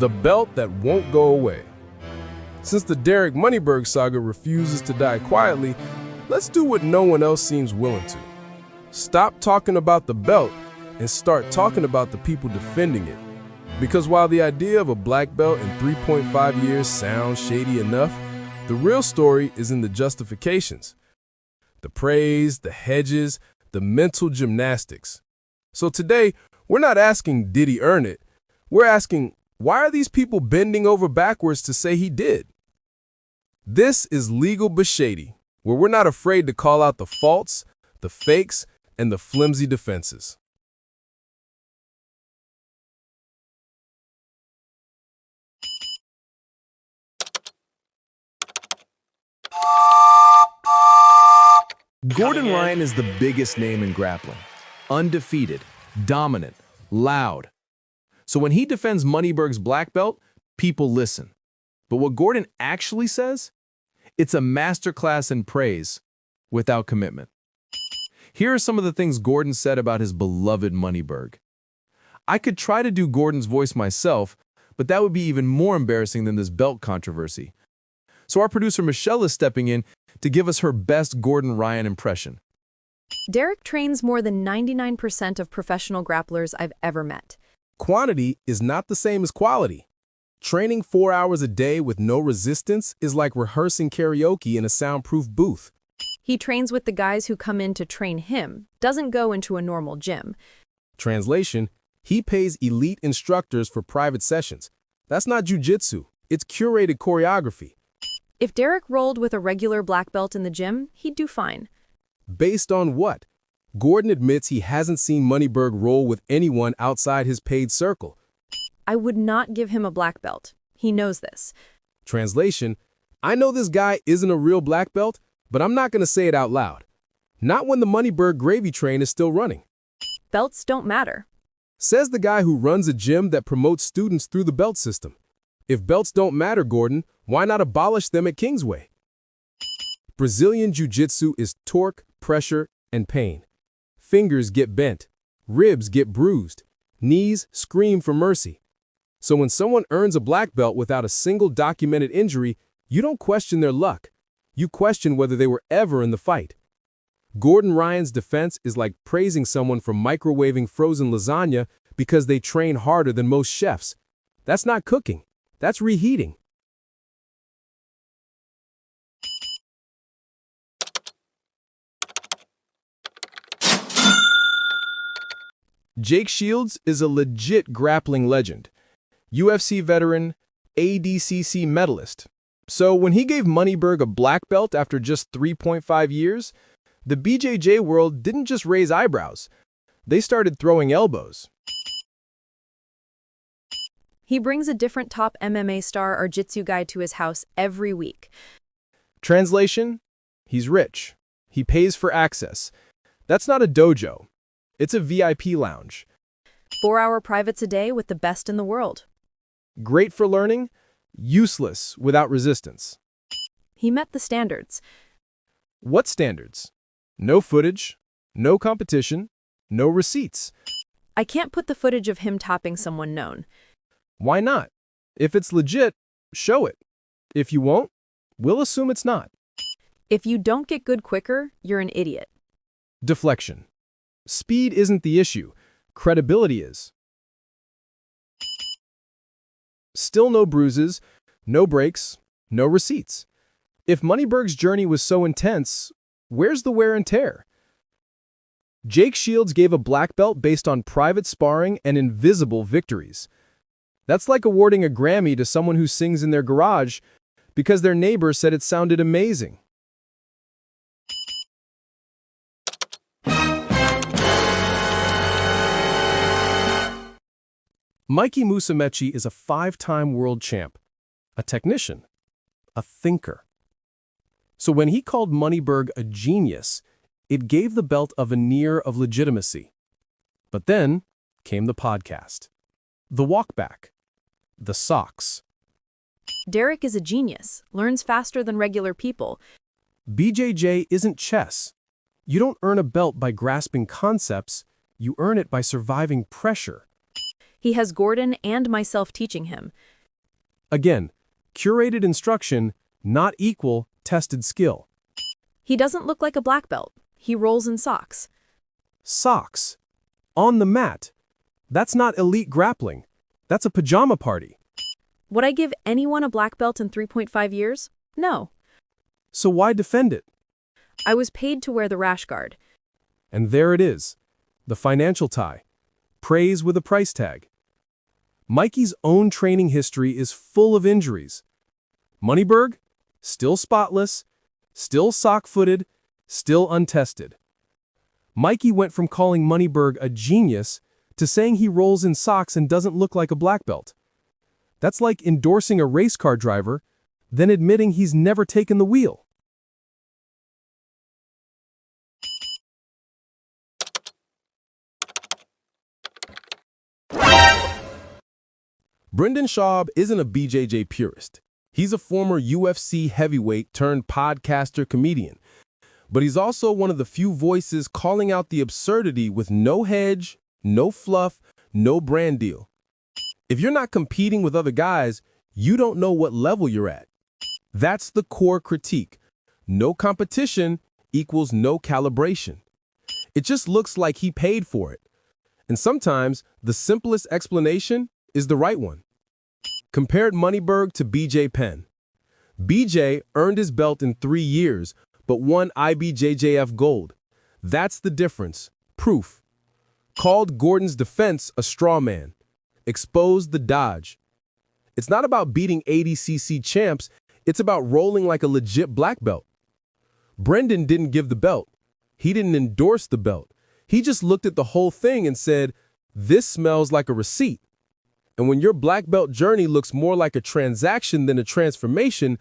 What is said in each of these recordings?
the belt that won't go away. Since the Derek Moneyberg saga refuses to die quietly, let's do what no one else seems willing to. Stop talking about the belt and start talking about the people defending it. Because while the idea of a black belt in 3.5 years sounds shady enough, the real story is in the justifications. The praise, the hedges, the mental gymnastics. So today, we're not asking, did he earn it? We're asking, why are these people bending over backwards to say he did? This is LegalButShady, where we're not afraid to call out the faults, the fakes, and the flimsy defenses. Gordon Ryan is the biggest name in grappling. Undefeated, dominant, loud. So when he defends Moneyberg's black belt, people listen. But what Gordon actually says? It's a masterclass in praise without commitment. Here are some of the things Gordon said about his beloved Moneyberg. I could try to do Gordon's voice myself, but that would be even more embarrassing than this belt controversy. So our producer Michelle is stepping in to give us her best Gordon Ryan impression. Derek trains more than 99% of professional grapplers I've ever met. Quantity is not the same as quality. Training 4 hours a day with no resistance is like rehearsing karaoke in a soundproof booth. He trains with the guys who come in to train him, doesn't go into a normal gym. Translation, he pays elite instructors for private sessions. That's not jiu-jitsu, it's curated choreography. If Derek rolled with a regular black belt in the gym, he'd do fine. Based on what? Gordon admits he hasn't seen Moneyberg roll with anyone outside his paid circle. I would not give him a black belt. He knows this. Translation, I know this guy isn't a real black belt, but I'm not going to say it out loud. Not when the Moneyberg gravy train is still running. Belts don't matter. Says the guy who runs a gym that promotes students through the belt system. If belts don't matter, Gordon, why not abolish them at Kingsway? Brazilian Jiu-Jitsu is torque, pressure, and pain. Fingers get bent. Ribs get bruised. Knees scream for mercy. So when someone earns a black belt without a single documented injury, you don't question their luck. You question whether they were ever in the fight. Gordon Ryan's defense is like praising someone for microwaving frozen lasagna because they train harder than most chefs. That's not cooking. That's reheating. Jake Shields is a legit grappling legend. UFC veteran, ADCC medalist. So when he gave Moneyberg a black belt after just 3.5 years, the BJJ world didn't just raise eyebrows. They started throwing elbows. He brings a different top MMA star or jitsu guy to his house every week. Translation, he's rich. He pays for access. That's not a dojo. It's a VIP lounge. 4-hour privates a day with the best in the world. Great for learning, useless without resistance. He met the standards. What standards? No footage, no competition, no receipts. I can't put the footage of him topping someone known. Why not? If it's legit, show it. If you won't, we'll assume it's not. If you don't get good quicker, you're an idiot. Deflection. Speed isn't the issue. Credibility is. Still no bruises, no breaks, no receipts. If Moneyberg's journey was so intense, where's the wear and tear? Jake Shields gave a black belt based on private sparring and invisible victories. That's like awarding a Grammy to someone who sings in their garage because their neighbor said it sounded amazing. Mikey Musumeci is a 5-time world champ, a technician, a thinker. So when he called Moneyberg a genius, it gave the belt a veneer of legitimacy. But then came the podcast, the walkback, the socks. Derek is a genius, learns faster than regular people. BJJ isn't chess. You don't earn a belt by grasping concepts, you earn it by surviving pressure. He has Gordon and myself teaching him. Again, curated instruction, not equal tested skill. He doesn't look like a black belt. He rolls in socks. Socks. On the mat. That's not elite grappling. That's a pajama party. Would I give anyone a black belt in 3.5 years? No. So why defend it? I was paid to wear the rash guard. And there it is. The financial tie. Praise with a price tag. Mikey's own training history is full of injuries. Moneyberg? Still spotless, still sock-footed, still untested. Mikey went from calling Moneyberg a genius to saying he rolls in socks and doesn't look like a black belt. That's like endorsing a race car driver, then admitting he's never taken the wheel. Brendan Schaub isn't a BJJ purist. He's a former UFC heavyweight turned podcaster comedian. But he's also one of the few voices calling out the absurdity with no hedge, no fluff, no brand deal. If you're not competing with other guys, you don't know what level you're at. That's the core critique. No competition equals no calibration. It just looks like he paid for it. And sometimes the simplest explanation is the right one. Compared Moneyberg to BJ Penn. BJ earned his belt in 3 years, but won IBJJF gold. That's the difference. Proof. Called Gordon's defense a straw man. Exposed the dodge. It's not about beating 80cc champs, it's about rolling like a legit black belt. Brendan didn't give the belt. He didn't endorse the belt. He just looked at the whole thing and said, "This smells like a receipt." And when your black belt journey looks more like a transaction than a transformation,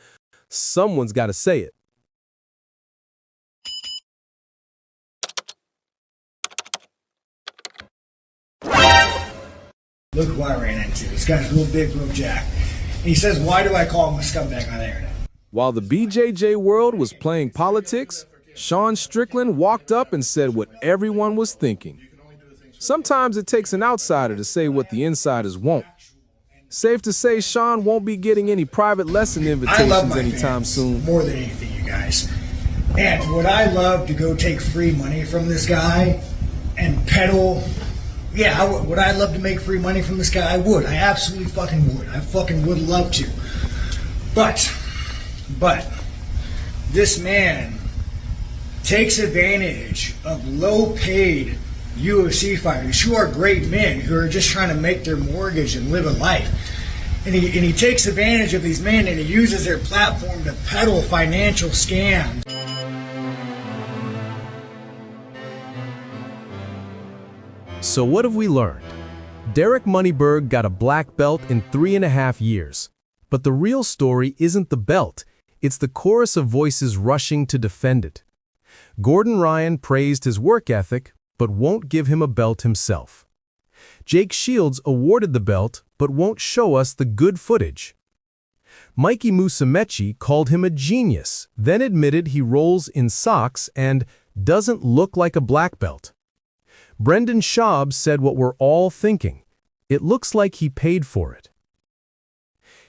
someone's got to say it. Look who I ran into. This guy's real big, real jacked. And he says, why do I call him a scumbag on the internet? While the BJJ world was playing politics, Sean Strickland walked up and said what everyone was thinking. Sometimes it takes an outsider to say what the insiders won't. Safe to say Sean won't be getting any private lesson invitations anytime soon. More than anything, you guys. And would I love to go take free money from this guy and peddle? Yeah, would I love to make free money from this guy? I would. I absolutely fucking would. I fucking would love to. But this man takes advantage of low-paid UFC fighters who are great men who are just trying to make their mortgage and live a life. And he takes advantage of these men and he uses their platform to peddle financial scams. So what have we learned? Derek Moneyberg got a black belt in 3.5 years. But the real story isn't the belt, it's the chorus of voices rushing to defend it. Gordon Ryan praised his work ethic, but won't give him a belt himself. Jake Shields awarded the belt, but won't show us the good footage. Mikey Musumeci called him a genius, then admitted he rolls in socks and doesn't look like a black belt. Brendan Schaub said what we're all thinking. It looks like he paid for it.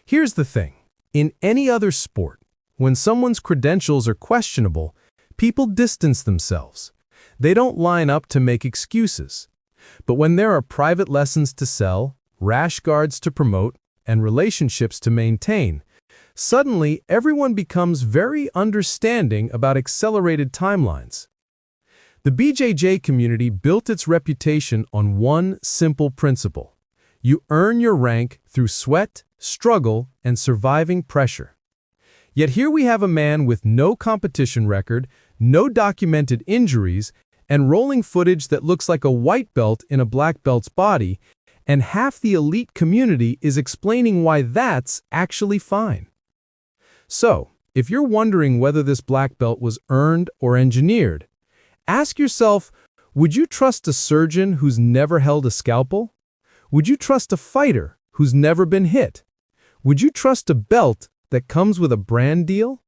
Here's the thing. In any other sport, when someone's credentials are questionable, people distance themselves. They don't line up to make excuses. But when there are private lessons to sell, rash guards to promote, and relationships to maintain, suddenly everyone becomes very understanding about accelerated timelines. The BJJ community built its reputation on one simple principle. You earn your rank through sweat, struggle, and surviving pressure. Yet here we have a man with no competition record, no documented injuries, and rolling footage that looks like a white belt in a black belt's body, and half the elite community is explaining why that's actually fine. So, if you're wondering whether this black belt was earned or engineered, ask yourself, would you trust a surgeon who's never held a scalpel? Would you trust a fighter who's never been hit? Would you trust a belt that comes with a brand deal?